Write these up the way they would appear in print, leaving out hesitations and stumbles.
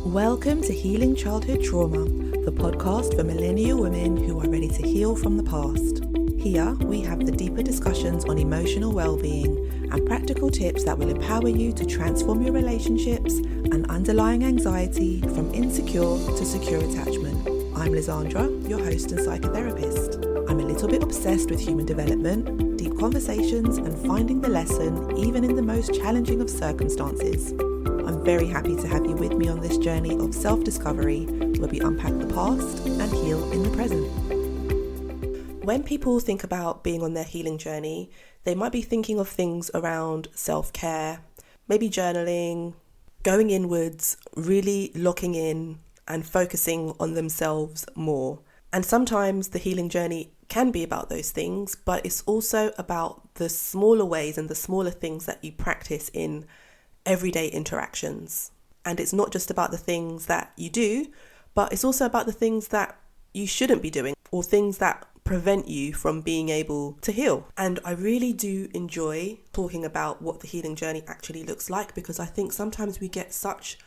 Welcome to Healing Childhood Trauma, the podcast for millennial women who are ready to heal from the past. Here, we have the deeper discussions on emotional well-being and practical tips that will empower you to transform your relationships and underlying anxiety from insecure to secure attachment. I'm Lizandra, your host and psychotherapist. I'm a little bit obsessed with human development, deep conversations, and finding the lesson even in the most challenging of circumstances. I'm very happy to have you with me on this journey of self-discovery where we unpack the past and heal in the present. When people think about being on their healing journey, they might be thinking of things around self-care, maybe journaling, going inwards, really locking in and focusing on themselves more. And sometimes the healing journey can be about those things, but it's also about the smaller ways and the smaller things that you practice in everyday interactions. And it's not just about the things that you do, but it's also about the things that you shouldn't be doing or things that prevent you from being able to heal. And I really do enjoy talking about what the healing journey actually looks like, because I think sometimes we get such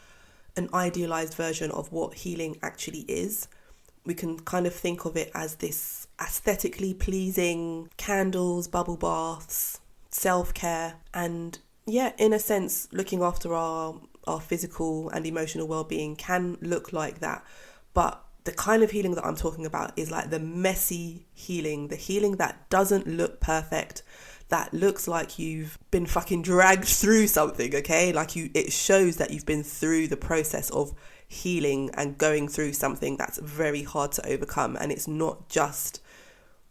an idealized version of what healing actually is. We can kind of think of it as this aesthetically pleasing candles, bubble baths, self-care, and yeah, in a sense, looking after our physical and emotional well-being can look like that. But the kind of healing that I'm talking about is like the messy healing, the healing that doesn't look perfect, that looks like you've been fucking dragged through something, okay? It shows that you've been through the process of healing and going through something that's very hard to overcome. And it's not just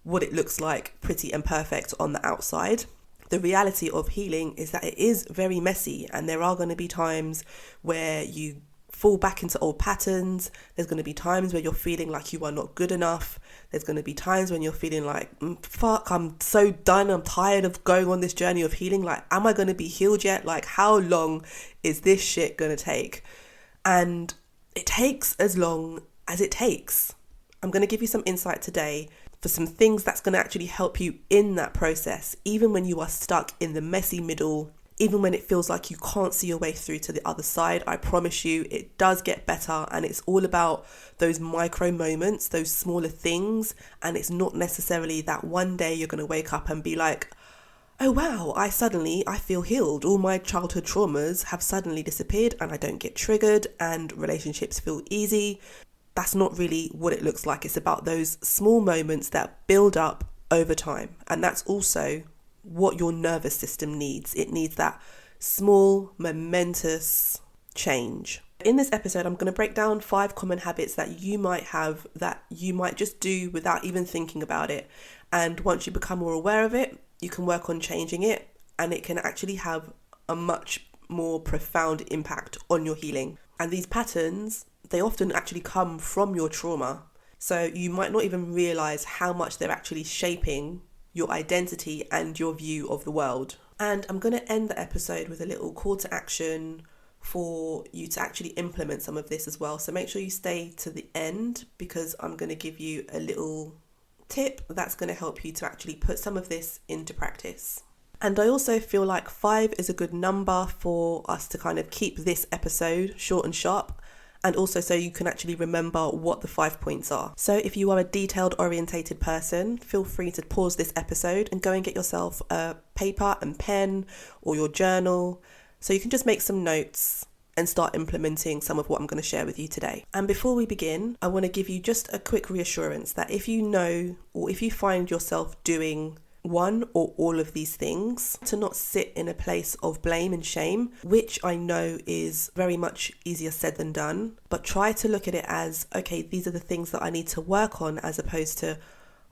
what it looks like pretty and perfect on the outside. The reality of healing is that it is very messy, and there are going to be times where you fall back into old patterns. There's going to be times where you're feeling like you are not good enough. There's going to be times when you're feeling like, fuck, I'm so done. I'm tired of going on this journey of healing. Like, am I going to be healed yet? Like, how long is this shit going to take? And it takes as long as it takes. I'm going to give you some insight today for some things that's going to actually help you in that process, even when you are stuck in the messy middle, even when it feels like you can't see your way through to the other side. I promise you, it does get better, and it's all about those micro moments, those smaller things, and it's not necessarily that one day you're going to wake up and be like, oh wow, I feel healed. All my childhood traumas have suddenly disappeared and I don't get triggered and relationships feel easy. That's not really what it looks like. It's about those small moments that build up over time. And that's also what your nervous system needs. It needs that small, momentous change. In this episode, I'm going to break down 5 common habits that you might have that you might just do without even thinking about it. And once you become more aware of it, you can work on changing it, and it can actually have a much more profound impact on your healing. And these patterns, they often actually come from your trauma. So you might not even realize how much they're actually shaping your identity and your view of the world. And I'm going to end the episode with a little call to action for you to actually implement some of this as well. So make sure you stay to the end, because I'm going to give you a little tip that's going to help you to actually put some of this into practice. And I also feel like 5 is a good number for us to kind of keep this episode short and sharp, and also so you can actually remember what the 5 points are. So if you are a detailed orientated person, feel free to pause this episode and go and get yourself a paper and pen or your journal, so you can just make some notes and start implementing some of what I'm going to share with you today. And before we begin, I want to give you just a quick reassurance that if you know, or if you find yourself doing one or all of these things, to not sit in a place of blame and shame, which I know is very much easier said than done, but try to look at it as, okay, these are the things that I need to work on, as opposed to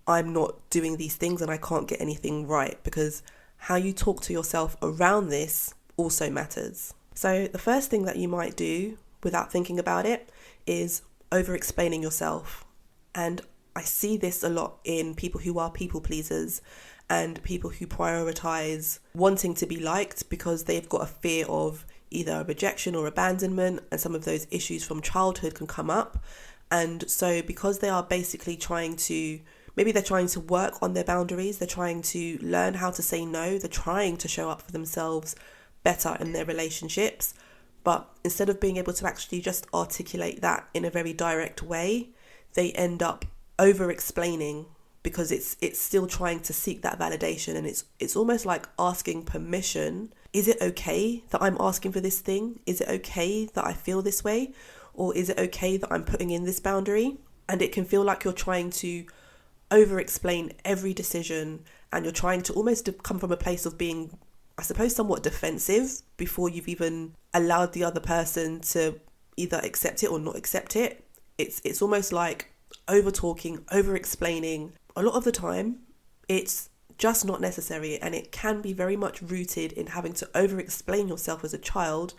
I'm not doing these things and I can't get anything right, because how you talk to yourself around this also matters. So the first thing that you might do without thinking about it is over-explaining yourself. And I see this a lot in people who are people pleasers and people who prioritize wanting to be liked because they've got a fear of either rejection or abandonment, and some of those issues from childhood can come up. And so because they are basically maybe they're trying to work on their boundaries, they're trying to learn how to say no, they're trying to show up for themselves better in their relationships, But instead of being able to actually just articulate that in a very direct way, they end up over-explaining because it's still trying to seek that validation, and it's almost like asking permission. Is it okay that I'm asking for this thing? Is it okay that I feel this way? Or is it okay that I'm putting in this boundary? And it can feel like you're trying to over-explain every decision, and you're trying to almost come from a place of being, I suppose, somewhat defensive before you've even allowed the other person to either accept it or not accept it. It's almost like over-talking, over-explaining. A lot of the time, it's just not necessary, and it can be very much rooted in having to over-explain yourself as a child,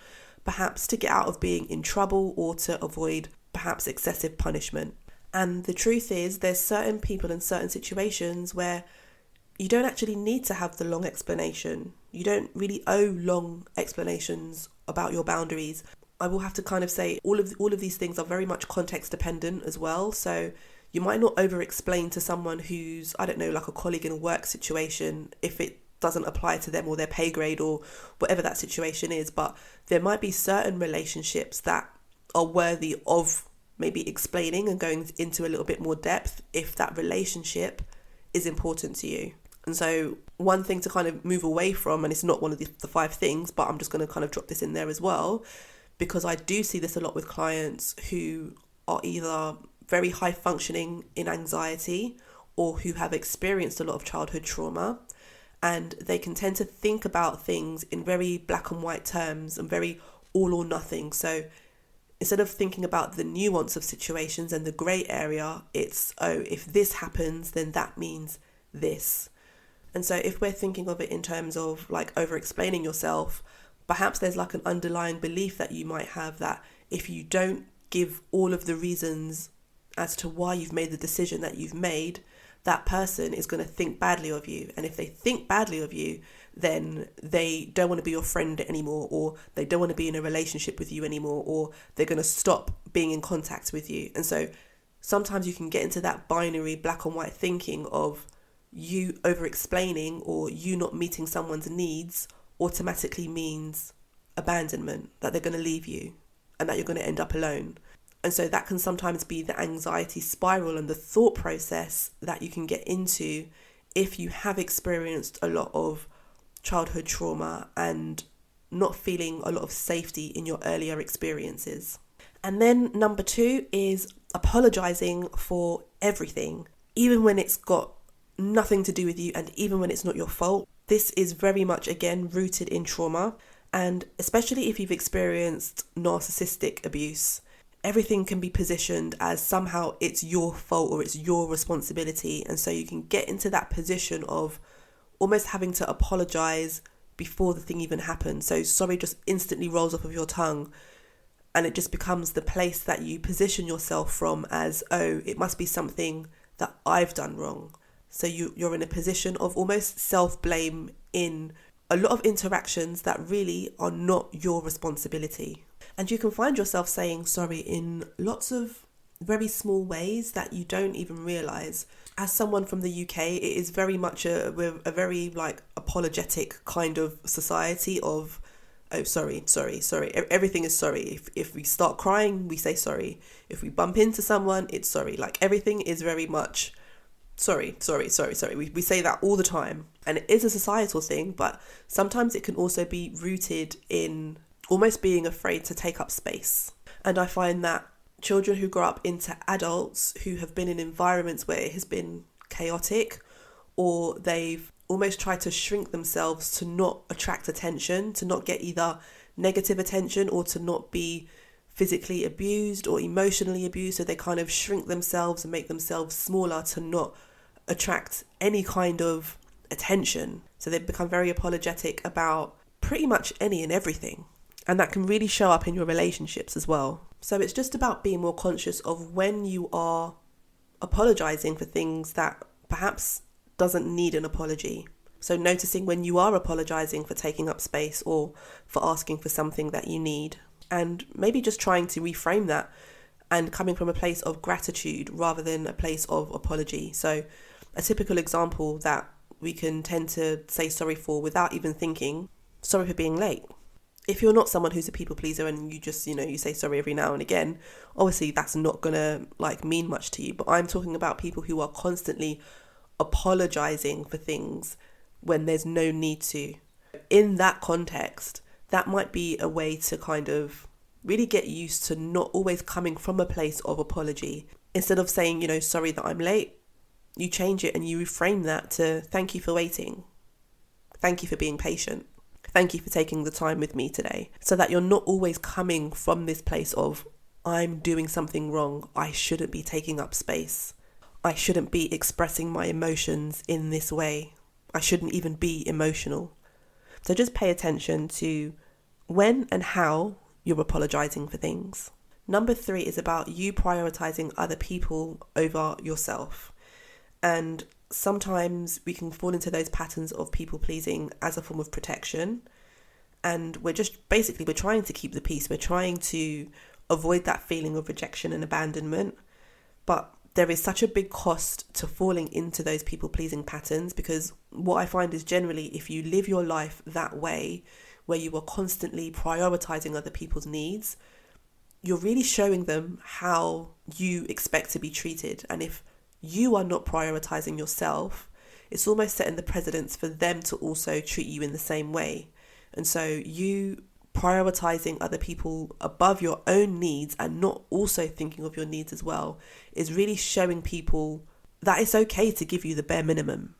perhaps to get out of being in trouble or to avoid perhaps excessive punishment. And the truth is, there's certain people in certain situations where you don't actually need to have the long explanation. You don't really owe long explanations about your boundaries. I will have to kind of say all of these things are very much context dependent as well. So you might not over-explain to someone who's, I don't know, like a colleague in a work situation if it doesn't apply to them or their pay grade or whatever that situation is. But there might be certain relationships that are worthy of maybe explaining and going into a little bit more depth if that relationship is important to you. And so one thing to kind of move away from, and it's not one of the 5 things, but I'm just going to kind of drop this in there as well, because I do see this a lot with clients who are either very high functioning in anxiety or who have experienced a lot of childhood trauma, and they can tend to think about things in very black and white terms and very all or nothing. So instead of thinking about the nuance of situations and the grey area, it's, oh, if this happens, then that means this. And so if we're thinking of it in terms of like over-explaining yourself, perhaps there's like an underlying belief that you might have that if you don't give all of the reasons as to why you've made the decision that you've made, that person is going to think badly of you. And if they think badly of you, then they don't want to be your friend anymore, or they don't want to be in a relationship with you anymore, or they're going to stop being in contact with you. And so sometimes you can get into that binary black and white thinking of you over-explaining or you not meeting someone's needs automatically means abandonment, that they're going to leave you and that you're going to end up alone. And so that can sometimes be the anxiety spiral and the thought process that you can get into if you have experienced a lot of childhood trauma and not feeling a lot of safety in your earlier experiences. And then number 2 is apologising for everything, even when it's got nothing to do with you and even when it's not your fault. This is very much, again, rooted in trauma, and especially if you've experienced narcissistic abuse, everything can be positioned as somehow it's your fault or it's your responsibility. And so you can get into that position of almost having to apologise before the thing even happens. So sorry just instantly rolls off of your tongue, and it just becomes the place that you position yourself from as, oh, it must be something that I've done wrong. So you're in a position of almost self-blame in a lot of interactions that really are not your responsibility. And you can find yourself saying sorry in lots of very small ways that you don't even realise. As someone from the UK, it is very much we're a very like apologetic kind of society of, oh, sorry. Everything is sorry. If we start crying, we say sorry. If we bump into someone, it's sorry. Like everything is very much sorry. We say that all the time. And it is a societal thing, but sometimes it can also be rooted in almost being afraid to take up space. And I find that children who grow up into adults who have been in environments where it has been chaotic, or they've almost tried to shrink themselves to not attract attention, to not get either negative attention or to not be physically abused or emotionally abused. So they kind of shrink themselves and make themselves smaller to not attract any kind of attention. So they become very apologetic about pretty much any and everything. And that can really show up in your relationships as well. So it's just about being more conscious of when you are apologising for things that perhaps doesn't need an apology. So noticing when you are apologising for taking up space or for asking for something that you need. And maybe just trying to reframe that and coming from a place of gratitude rather than a place of apology. So a typical example that we can tend to say sorry for without even thinking, sorry for being late. If you're not someone who's a people pleaser and you just, you say sorry every now and again, obviously that's not gonna mean much to you. But I'm talking about people who are constantly apologizing for things when there's no need to. In that context, that might be a way to kind of really get used to not always coming from a place of apology. Instead of saying, sorry that I'm late, you change it and you reframe that to thank you for waiting. Thank you for being patient. Thank you for taking the time with me today. So that you're not always coming from this place of, I'm doing something wrong. I shouldn't be taking up space. I shouldn't be expressing my emotions in this way. I shouldn't even be emotional. So just pay attention to when and how you're apologizing for things. Number 3 is about you prioritizing other people over yourself. And sometimes we can fall into those patterns of people pleasing as a form of protection. And we're trying to keep the peace. We're trying to avoid that feeling of rejection and abandonment. But there is such a big cost to falling into those people pleasing patterns, because what I find is generally if you live your life that way, where you are constantly prioritizing other people's needs, you're really showing them how you expect to be treated. And if you are not prioritizing yourself, it's almost setting the precedence for them to also treat you in the same way. And so you prioritizing other people above your own needs and not also thinking of your needs as well is really showing people that it's okay to give you the bare minimum.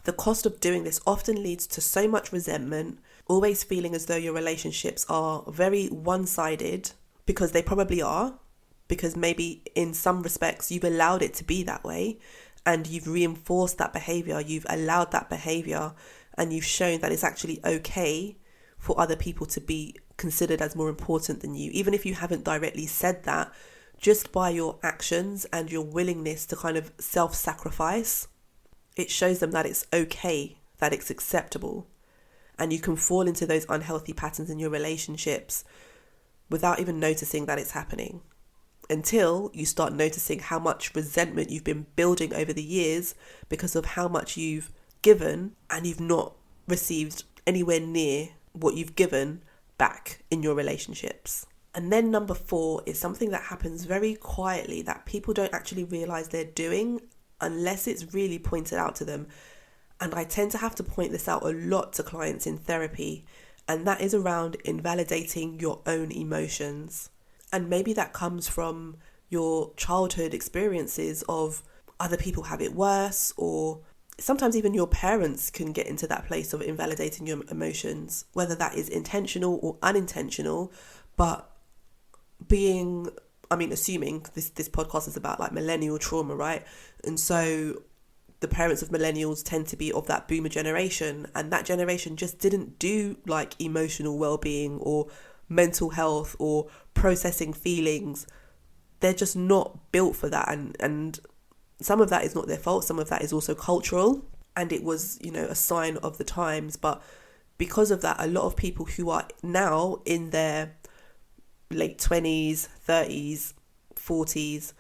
The cost of doing this often leads to so much resentment, always feeling as though your relationships are very one-sided, because they probably are, because maybe in some respects you've allowed it to be that way and you've reinforced that behavior, you've allowed that behavior, and you've shown that it's actually okay for other people to be considered as more important than you. Even if you haven't directly said that, just by your actions and your willingness to kind of self-sacrifice, it shows them that it's okay, that it's acceptable. And you can fall into those unhealthy patterns in your relationships without even noticing that it's happening, until you start noticing how much resentment you've been building over the years because of how much you've given and you've not received anywhere near what you've given back in your relationships. And then number 4 is something that happens very quietly that people don't actually realize they're doing unless it's really pointed out to them. And I tend to have to point this out a lot to clients in therapy, and that is around invalidating your own emotions. And maybe that comes from your childhood experiences of other people have it worse, or sometimes even your parents can get into that place of invalidating your emotions, whether that is intentional or unintentional. But assuming this podcast is about millennial trauma, right? And so the parents of millennials tend to be of that boomer generation, and that generation just didn't do emotional well-being or mental health or processing feelings. They're just not built for that, and some of that is not their fault, some of that is also cultural, and it was a sign of the times. But because of that, a lot of people who are now in their late 20s, 30s, 40s,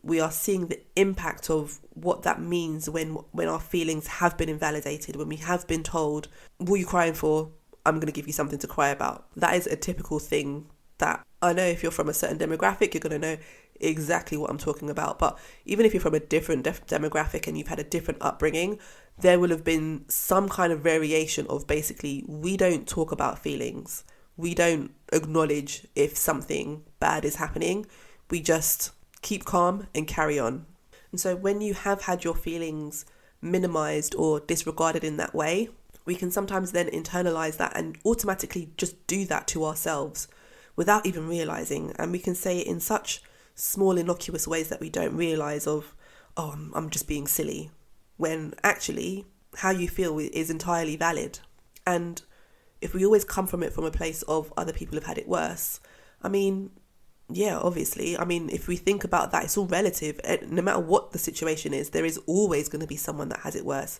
we are seeing the impact of what that means when our feelings have been invalidated, when we have been told, what are you crying for? I'm going to give you something to cry about. That is a typical thing that I know if you're from a certain demographic, you're going to know exactly what I'm talking about. But even if you're from a different demographic and you've had a different upbringing, there will have been some kind of variation of basically, we don't talk about feelings. We don't acknowledge if something bad is happening. We just keep calm and carry on. And so when you have had your feelings minimized or disregarded in that way, we can sometimes then internalize that and automatically just do that to ourselves without even realizing. And we can say it in such small, innocuous ways that we don't realize of, oh, I'm just being silly, when actually how you feel is entirely valid. And if we always come from a place of other people have had it worse, yeah, obviously. If we think about that, it's all relative. No matter what the situation is, there is always going to be someone that has it worse.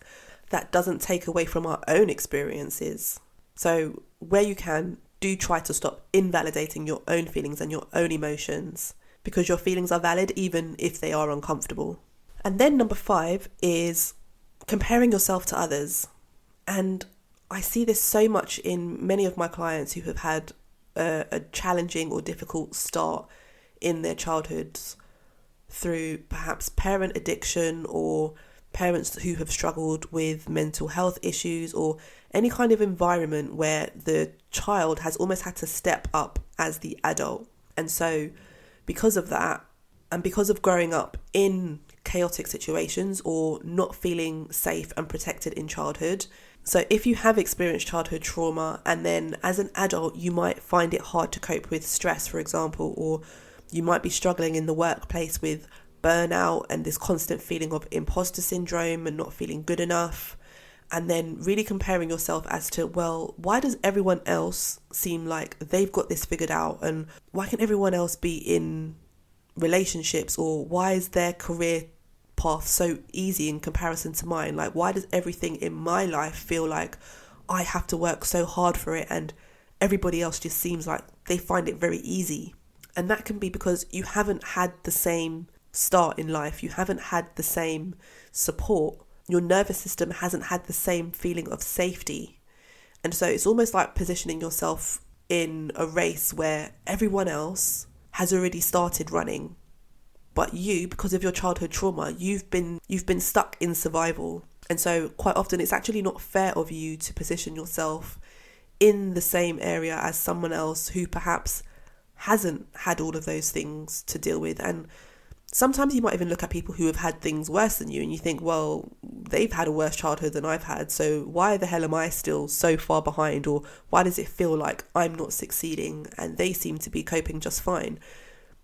That doesn't take away from our own experiences. So where you can, do try to stop invalidating your own feelings and your own emotions, because your feelings are valid even if they are uncomfortable. And then number 5 is comparing yourself to others. And I see this so much in many of my clients who have had a challenging or difficult start in their childhoods through perhaps parent addiction or parents who have struggled with mental health issues or any kind of environment where the child has almost had to step up as the adult. And so because of that, and because of growing up in chaotic situations or not feeling safe and protected in childhood, so if you have experienced childhood trauma and then as an adult you might find it hard to cope with stress, for example, or you might be struggling in the workplace with burnout and this constant feeling of imposter syndrome and not feeling good enough, and then really comparing yourself as to, well, why does everyone else seem like they've got this figured out, and why can everyone else be in relationships, or why is their career path so easy in comparison to mine? Like, why does everything in my life feel like I have to work so hard for it and everybody else just seems like they find it very easy? And that can be because you haven't had the same start in life. You haven't had the same support. Your nervous system hasn't had the same feeling of safety. And so it's almost like positioning yourself in a race where everyone else has already started running. But you, because of your childhood trauma, you've been stuck in survival. And so quite often it's actually not fair of you to position yourself in the same area as someone else who perhaps hasn't had all of those things to deal with. And sometimes you might even look at people who have had things worse than you and you think, well, they've had a worse childhood than I've had, so why the hell am I still so far behind? Or why does it feel like I'm not succeeding and they seem to be coping just fine?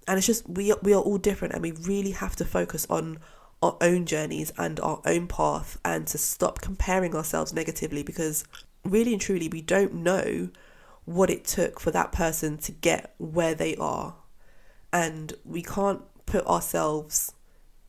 And it's just, we are all different, and we really have to focus on our own journeys and our own path, and to stop comparing ourselves negatively, because really and truly we don't know what it took for that person to get where they are. And we can't put ourselves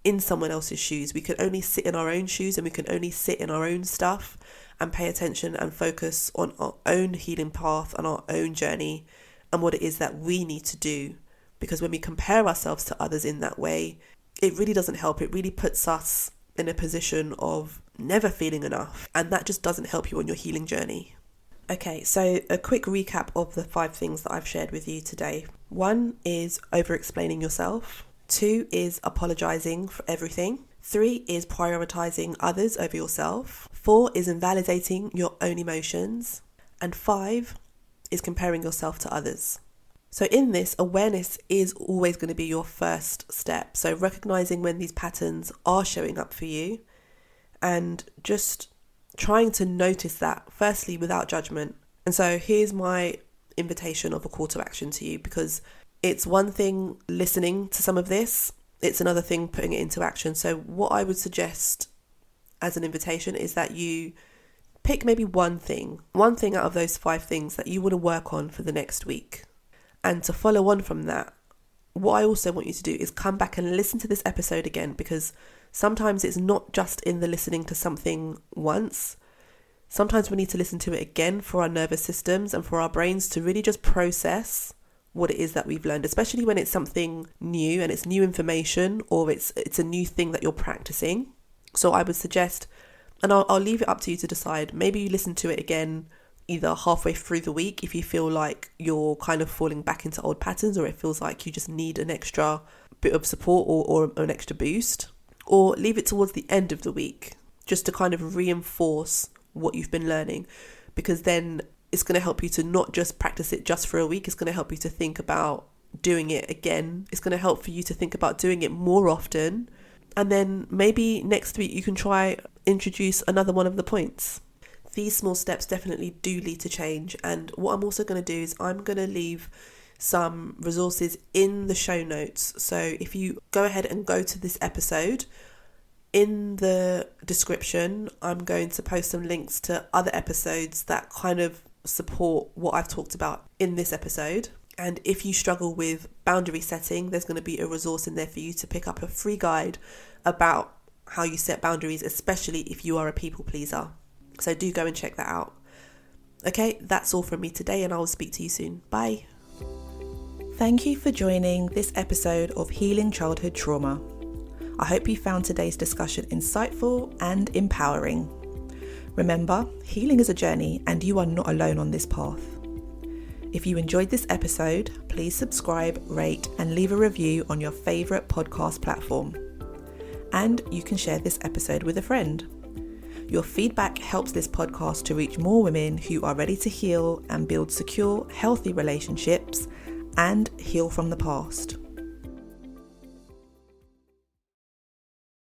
in someone else's shoes. We can only sit in our own shoes, and we can only sit in our own stuff and pay attention and focus on our own healing path and our own journey and what it is that we need to do. Because when we compare ourselves to others in that way, it really doesn't help. It really puts us in a position of never feeling enough, and that just doesn't help you on your healing journey. Okay, so a quick recap of the 5 things that I've shared with you today. 1 is over-explaining yourself. 2 is apologising for everything. 3 is prioritising others over yourself. 4 is invalidating your own emotions. And 5 is comparing yourself to others. So in this, awareness is always going to be your first step. So recognising when these patterns are showing up for you and just trying to notice that, firstly, without judgment. And so here's my invitation of a call to action to you, because it's one thing listening to some of this, it's another thing putting it into action. So what I would suggest as an invitation is that you pick maybe one thing out of those 5 things that you want to work on for the next week. And to follow on from that, what I also want you to do is come back and listen to this episode again, because sometimes it's not just in the listening to something once. Sometimes we need to listen to it again for our nervous systems and for our brains to really just process what it is that we've learned, especially when it's something new and it's new information, or it's a new thing that you're practicing. So I would suggest, and I'll leave it up to you to decide, maybe you listen to it again either halfway through the week if you feel like you're kind of falling back into old patterns, or it feels like you just need an extra bit of support or an extra boost, or leave it towards the end of the week just to kind of reinforce what you've been learning, because then it's going to help you to not just practice it just for a week. It's going to help you to think about doing it again. It's going to help for you to think about doing it more often, and then maybe next week you can try introduce another one of the points. These small steps definitely do lead to change. And what I'm also going to do is I'm going to leave some resources in the show notes. So if you go ahead and go to this episode, in the description, I'm going to post some links to other episodes that kind of support what I've talked about in this episode. And if you struggle with boundary setting, there's going to be a resource in there for you to pick up a free guide about how you set boundaries, especially if you are a people pleaser. So do go and check that out. Okay, that's all from me today, and I will speak to you soon. Bye. Thank you for joining this episode of Healing Childhood Trauma. I hope you found today's discussion insightful and empowering. Remember, healing is a journey, and you are not alone on this path. If you enjoyed this episode, please subscribe, rate, and leave a review on your favourite podcast platform. And you can share this episode with a friend. Your feedback helps this podcast to reach more women who are ready to heal and build secure, healthy relationships and heal from the past.